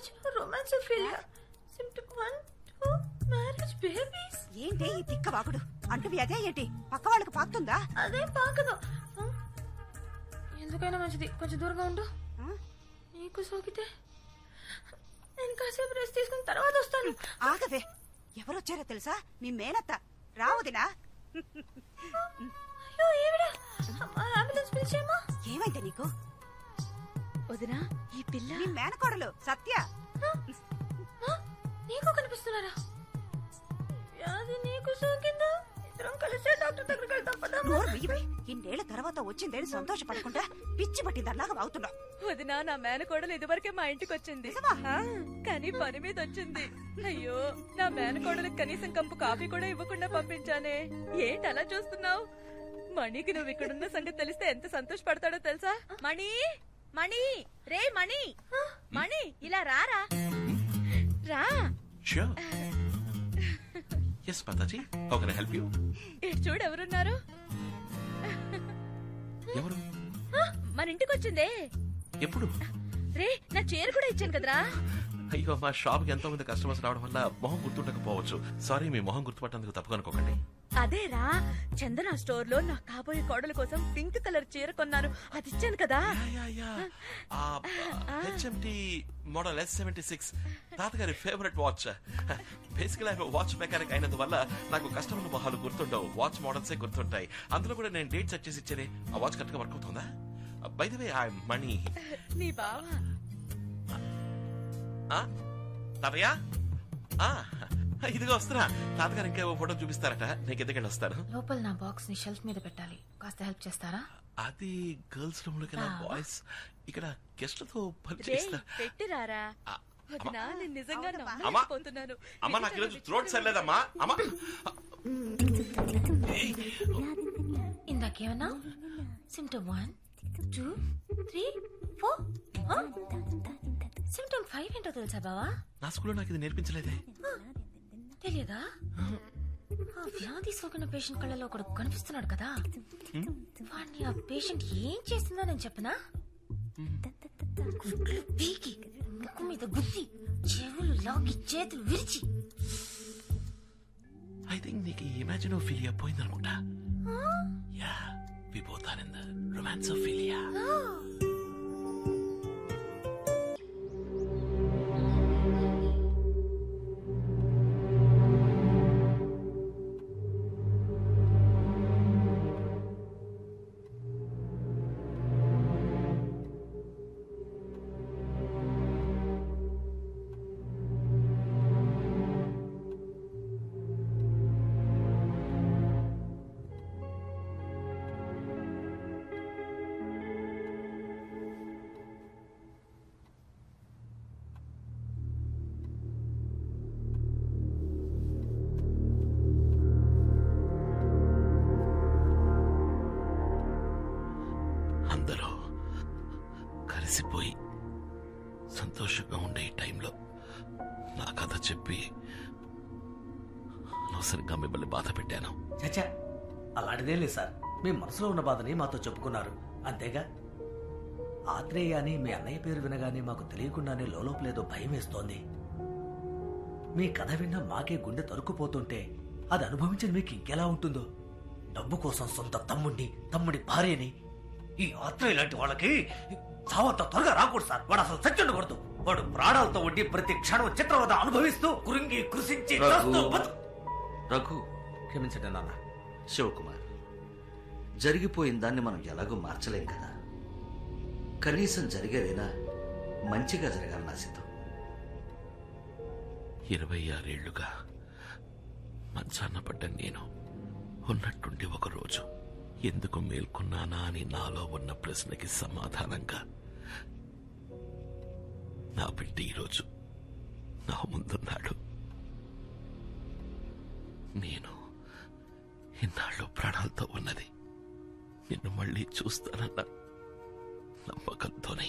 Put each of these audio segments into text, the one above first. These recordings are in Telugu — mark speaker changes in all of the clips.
Speaker 1: Imagine romance failure symptom 1 2 marriage babies.
Speaker 2: ఏంటి ఈ తిక్క వాగుడు? అంటువి అదే ఏంటి? పక్క వాళ్ళకి పాకుతుందా?
Speaker 1: అదేం పాకదు. ఎందుకైనా మంచిది కొంచెం దూరంగా ఉండు. నీకు సోకితే నేను కాసేపు రెస్ట్ తీసుకుని తర్వాత వస్తాను.
Speaker 2: ఆగవే, ఎవరొచ్చారో తెలుసా? మీ మేనత్త రావుదినా.
Speaker 1: అయ్యో ఏవిడా, అంబులెన్స్ పిలిచేమా?
Speaker 2: ఏమైంది నీకు?
Speaker 1: వదినా, ఈ పిల్ల
Speaker 2: నీ మేనకోడలు సత్య.
Speaker 1: నీకు కనిపిస్తున్నారా? వ్యాధి నీకు సోకిందా? ఇద్దరం కలిసే డాక్టర్ దగ్గరికి వెళ్తాం.
Speaker 2: ఇన్నేళ్ల తర్వాత వచ్చిందేని సంతోషపడకుండా పిచ్చి పట్టిందల్లాగా అవుతున్నావు.
Speaker 3: వదినా, నా మేనకోడలు ఇదివరకే మా ఇంటికి వచ్చింది, కానీ పని మీద వచ్చింది. అయ్యో, నా మేనకోడలకు కనీసం కప్పు కాఫీ కూడా ఇవ్వకుండా పంపించానే. ఏంటి అలా చూస్తున్నావు? మణికి నువ్వు ఇక్కడున్న సంగతి తెలిస్తే ఎంత సంతోషపడతాడో తెలుసా? మణి, మణి, రే మణి, మణి, ఇలా రారా, రా.
Speaker 4: Yes, Mataji. How can I help you?
Speaker 3: ఇటు చూడు, ఎవరున్నారు?
Speaker 4: ఎవరు?
Speaker 3: మన ఇంటికి వచ్చిందే.
Speaker 4: ఎప్పుడు?
Speaker 3: రే, నా చీర కూడా ఇచ్చాను కదరా.
Speaker 4: అయ్యో, మా షాప్ కి ఎంతో మంది కస్టమర్స్ రావడం వల్ల మొహం గుర్తుండకపోవచ్చు. సారీ, మీ మొహం గుర్తుపట్టేందుకు తప్పుగా అనుకోకండి.
Speaker 3: అదేరా, చందన స్టోర్ లో నా కాబోయే కోడల కోసం పింక్ కలర్ చీర కొన్నాను, అది ఇచ్చాను కదా.
Speaker 4: HMT మోడల్ S76 తాతగారి favourite watch. Basically watch mechanic అయినందువల్ల నాకు కస్టమర్ల మొహాలు గుర్తుండవు, వాచ్ మోడల్సే గుర్తుంటాయి. అందులో కూడా నేను డేట్ సెట్ చేసి ఇచ్చేనే. ఆ వాచ్ కరెక్ట్ గా వర్క్ అవుతుందా? బై ది వే, ఐ మణి.
Speaker 3: నీ బావా
Speaker 4: తాతయ్య, ఇదిగో వస్తున్నా. తాతగారు ఇంకా ఫోటో చూపిస్తారట, నీకు ఎందుకండి వస్తాను.
Speaker 1: లోపల నా బాక్స్ ని షెల్ఫ్ మీద పెట్టాలి, కాస్త హెల్ప్ చేస్తారా?
Speaker 4: అది గర్ల్స్ రూమ్ లోకి బాయ్స్ ఇక్కడ గెస్ట్లతో పని చేస్తా.
Speaker 3: పెట్టిరారా. వదినా, నేను నిజంగా నమ్మలేకపోతున్నాను.
Speaker 4: అమ్మా, నాకు ఈరోజు థ్రోట్ సరిలేదమ్మా. అమ్మా,
Speaker 1: ఇందాకేమన్నా సిమ్టమ్ 1 2 3 4 సిమ్టమ్ 5 ఏంటో తెలుసా బావా?
Speaker 4: నా స్కూల్లో నాకు ఇది నేర్పించలేదే.
Speaker 1: తెలియదా? ఆ వ్యాధి సోకిన పేషెంట్ కళ్ళలో ఒకడు కనిపిస్తున్నాడు కదా, వాడిని ఆ పేషెంట్ ఏం చేస్తుందో నేను చెప్పనా? గుడ్లు పీకి, ముక్కు మీద గుద్ది, చెవులు లాగి, చేతులు విరిచి.
Speaker 4: ఐ థింక్ నీకు ఇమాజినోఫిలియా పోయిందనుకుంటా. Yeah, we both are in the romanceophilia. అందరూ కలిసిపోయి సంతోషంగా ఉండే ఈ టైంలో నా కథ చెప్పి అనవసరంగా మిమ్మల్ని బాధ పెట్టాను.
Speaker 5: చచ్చా, అలాంటిదేం లేదు సార్. మీ మనసులో ఉన్న బాధని మాతో చెప్పుకున్నారు, అంతేగా. ఆత్రేయ అని మీ అన్నయ్య పేరు వినగానే మాకు తెలియకుండానే లోలోపలేదో భయం వేస్తోంది. మీ కథ విన్నా మాకే గుండె తరుక్కుపోతుంటే అది అనుభవించిన మీకు ఇంకెలా ఉంటుందో. డబ్బు కోసం సొంత తమ్ముడి భార్యని, ఈ ఆత్రేయ లాంటి వాళ్ళకి చావంత త్వరగా రాకూడదు సార్. వాడు అసలు చచ్చుండకూడదు. వాడు ప్రాణాలతో ఉండి ప్రతి క్షణం చిత్రవద అనుభవిస్తూ కురింగి కృషించి
Speaker 6: రఘు,
Speaker 5: క్షమించండి నాన్న.
Speaker 6: శివకుమార్, జరిగిపోయిన దాన్ని మనం ఎలాగో మార్చలేం కదా. కనీసం జరిగేదైనా మంచిగా జరగాలని ఆశిద్దాం.
Speaker 4: 26 ఏళ్లుగా మంచాన్న పడ్డ నేను ఉన్నట్టుండి ఒకరోజు ఎందుకు మేల్కొన్నానా అని నాలో ఉన్న ప్రశ్నకి సమాధానంగా నా బిడ్డ ఈరోజు నా ముందున్నాడు. నేను ఇన్నాళ్ళు ప్రాణాలతో ఉన్నది నిన్ను మళ్ళీ చూస్తానన్న నమ్మకంతోనే.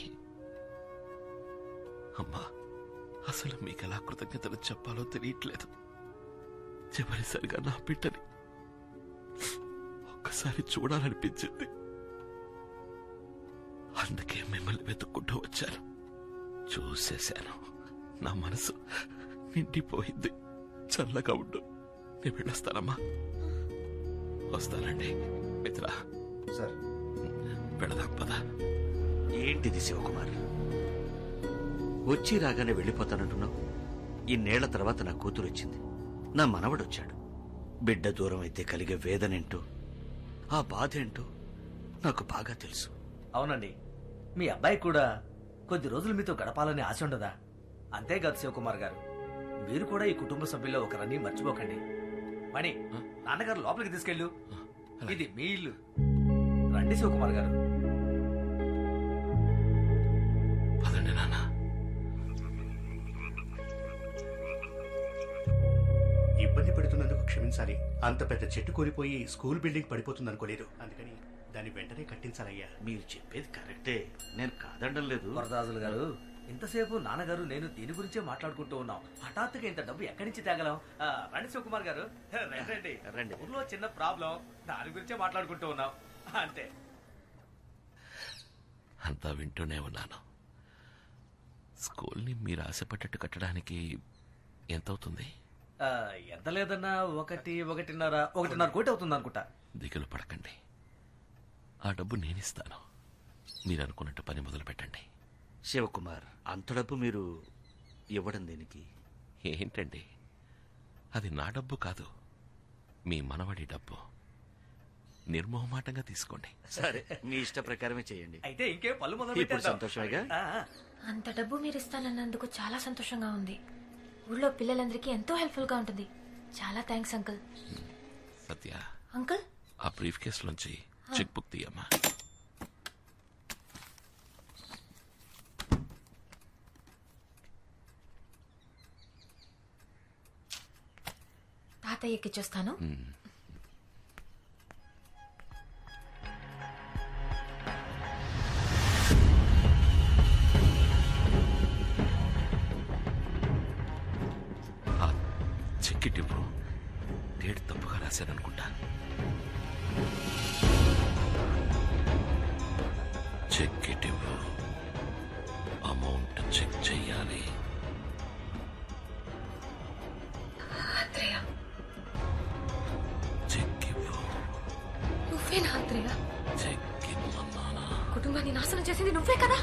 Speaker 4: అమ్మా, అసలు మీకెలా కృతజ్ఞతలు చెప్పాలో తెలియట్లేదు. చివరిసారిగా నా బిడ్డని ఒక్కసారి చూడాలనిపించింది. అందుకే మిమ్మల్ని వెతుక్కుంటూ వచ్చాను. చూసేశాను, నా మనసు నిండిపోయింది. చల్లగా ఉండు. నేను వెళ్ళొస్తానమ్మా. వస్తానండి మిత్ర.
Speaker 7: సార్
Speaker 4: వెళదాం పద.
Speaker 6: ఏంటిది శివకుమార్? వచ్చి రాగానే వెళ్ళిపోతానంటున్నావు. ఇన్నేళ్ల తర్వాత నా కూతురు వచ్చింది, నా మనవడొచ్చాడు. బిడ్డ దూరం అయితే కలిగే వేదనేంటో, ఆ బాధ ఏంటో నాకు బాగా తెలుసు.
Speaker 5: అవునండి, మీ అబ్బాయి కూడా కొద్ది రోజులు మీతో గడపాలని ఆశ ఉండదా? అంతేకాదు శివకుమార్ గారు, మీరు కూడా ఈ కుటుంబ సభ్యుల్లో ఒకరని మర్చిపోకండి. మణి, నాన్నగారు లోపలికి తీసుకెళ్ళు. ఇది మీ ఇల్లు. రండి శివకుమార్ గారు.
Speaker 4: పదండి నాన్న.
Speaker 7: ఇబ్బంది పెడుతున్నందుకు క్షమించాలి. అంత పెద్ద చెట్టు కోల్పోయి స్కూల్ బిల్డింగ్ పడిపోతుంది అనుకోలేదు. అందుకని దాన్ని వెంటనే కట్టించాలయ్యా.
Speaker 6: మీరు చెప్పేది కరెక్టే, నేను కాదనడం లేదు.
Speaker 5: వరదాజులు గారు, ఇంతసేపు నాన్నగారు నేను దీని గురించే మాట్లాడుకుంటూ ఉన్నాం. హఠాత్తుగా ఇంత డబ్బు ఎక్కడి నుంచి తేగలం? రండి శివకుమార్ గారు, రండి.
Speaker 6: రండి.
Speaker 5: ఊర్లో చిన్న ప్రాబ్లం, దాని గురించే మాట్లాడుకుంటూ ఉన్నాం అంతే.
Speaker 4: అంతా వింటూనే ఉన్నాను. స్కూల్ని మీరు ఆశపడ్డట్టు కట్టడానికి ఎంతవుతుంది?
Speaker 5: ఎంత లేదన్నా 1.5 కోటి అవుతుంది అనుకుంటా.
Speaker 4: దిగులు పడకండి, ఆ డబ్బు నేనిస్తాను. మీరు అనుకున్నట్టు పని మొదలు పెట్టండి.
Speaker 6: శివకుమార్, అంత డబ్బు మీరు ఇవ్వడం దేనికి?
Speaker 4: ఏంటండి, అది నా డబ్బు కాదు, మీ మనవడి డబ్బు. నిర్మోహమాటంగా తీసుకోండి.
Speaker 6: సరే, మీ ఇష్ట ప్రకారమే చేయండి.
Speaker 5: అయితే ఇంకేం పళ్ళు మొదలు
Speaker 6: ఇప్పుడు
Speaker 5: పెట్టేద్దాం.
Speaker 6: సంతోషమేగా?
Speaker 1: అంత డబ్బు మీరు ఇస్తానన్నందుకు చాలా సంతోషంగా ఉంది. ఊళ్ళో పిల్లలందరికీ ఎంతో హెల్ప్ఫుల్ గా ఉంటుంది. చాలా థ్యాంక్స్ అంకుల్.
Speaker 4: సత్య,
Speaker 1: అంకుల్,
Speaker 4: ఆ బ్రీఫ్ కేసులోంచి చెక్ బుక్ తీయమ్మా.
Speaker 1: తాతయ్యకి చూస్తాను.
Speaker 4: చెక్ ఇవ్వు. డేట్ తప్పుగా రాశాననుకుంటా. చెక్ ఇవ్వు. అమౌంట్ చెక్ చెయ్యాలి. చెక్ ఇవ్వు.
Speaker 1: నువ్వేనా ఆత్రేయ?
Speaker 4: చెక్ ఇవ్వమన్నానా?
Speaker 1: కుటుంబాన్ని నాశనం చేసింది నువ్వే కదా?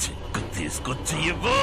Speaker 4: చెక్ తీసుకొచ్చి ఇవ్వు.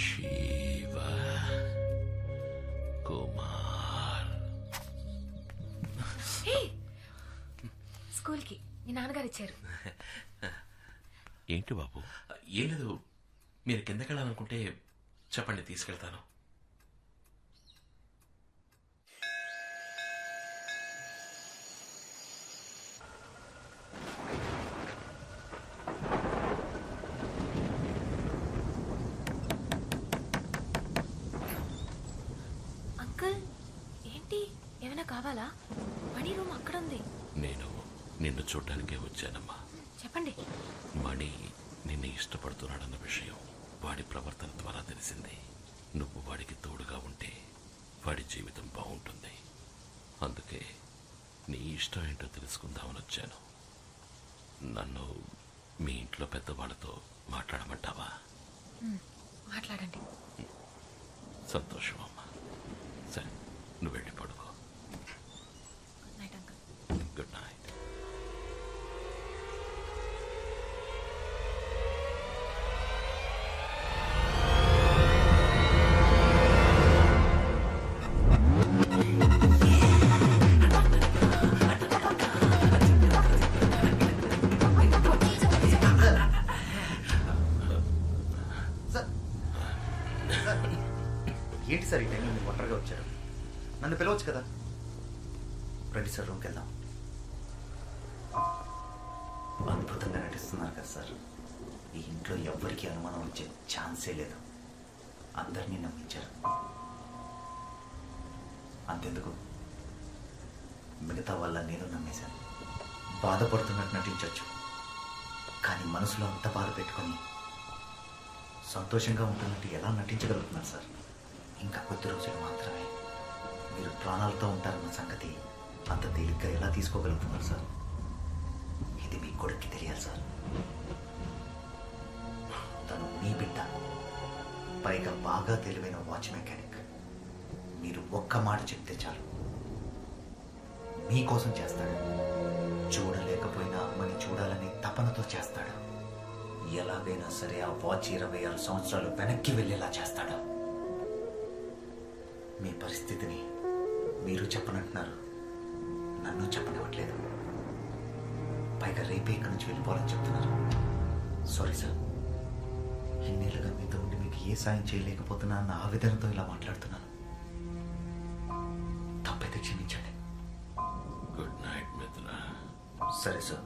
Speaker 4: శివ కుమార్.
Speaker 1: స్కూల్ కి మీ నాన్నగారు ఇచ్చారు.
Speaker 4: ఏంటి బాబు? ఏం లేదు, మీరు కిందకెళ్ళాలనుకుంటే చెప్పండి, తీసుకెళ్తాను.
Speaker 1: అంకుల్, ఏంటి, ఏమైనా కావాలా? మణి రూమ్ అక్కడ ఉంది.
Speaker 4: నేను నిన్ను చూడ్డానికే వచ్చానమ్మా.
Speaker 1: చెప్పండి.
Speaker 4: మణి నిన్ను ఇష్టపడుతున్నాడన్న విషయం వాడి ప్రవర్తన ద్వారా తెలిసింది. నువ్వు వాడికి తోడుగా ఉంటే వాడి జీవితం బాగుంటుంది. అందుకే నీ ఇష్టం ఏంటో తెలుసుకుందామని వచ్చాను. నన్ను మీ ఇంట్లో పెద్దవాళ్ళతో మాట్లాడమంటావా? సంతోషం అమ్మా. సరే నువ్వు వెళ్ళి పడుకో. Good night.
Speaker 8: ఏంటి సార్ ఈ టైంలో మీరు ఒంటరిగా వచ్చారు? నన్ను పిలవచ్చు కదా. రండి సార్, రూమ్కి వెళ్దాం. అద్భుతంగా నటిస్తున్నారు కదా సార్. ఈ ఇంట్లో ఎవ్వరికీ అనుమానం వచ్చే ఛాన్సే లేదు. అందరినీ నమ్మించారు. అంతెందుకు, మిగతా వాళ్ళ నేను నమ్మేశాను. బాధపడుతున్నట్టు నటించవచ్చు, కానీ మనసులో అంత బాధ పెట్టుకొని సంతోషంగా ఉంటున్నట్టు ఎలా నటించగలుగుతున్నారు సార్? ఇంకా కొద్ది రోజులు మాత్రమే. మీరు ప్రాణాలతో ఉంటారన్న సంగతి అంత తేలిగ్గా ఎలా తీసుకోగలుగుతున్నారు సార్? ఇది మీ కొడుక్కి తెలియాలి సార్. తను మీ బిడ్డ, పైగా బాగా తెలివైన వాచ్ మెకానిక్. మీరు ఒక్క మాట చెప్తే చాలు, మీకోసం చేస్తాడు. చూడలేకపోయినా అమ్మని చూడాలని తపనతో చేస్తాడు. ఎలాగైనా సరే ఆ వాచ్ 26 సంవత్సరాలు వెనక్కి వెళ్ళేలా చేస్తాడు. మీ పరిస్థితిని మీరు చెప్పనంటున్నారు, నన్ను చెప్పనివ్వట్లేదు. పైగా రేపే ఇక్కడి నుంచి వెళ్ళిపోవాలని చెప్తున్నారు. సారీ సార్, ఇన్నేళ్ళుగా మీతో ఉండి మీకు ఏ సాయం చేయలేకపోతున్నా అన్న ఆవేదనతో ఇలా మాట్లాడుతున్నాను. తప్పైతే క్షమించండి.
Speaker 4: గుడ్ నైట్ మిత్ర.
Speaker 8: సరే సార్.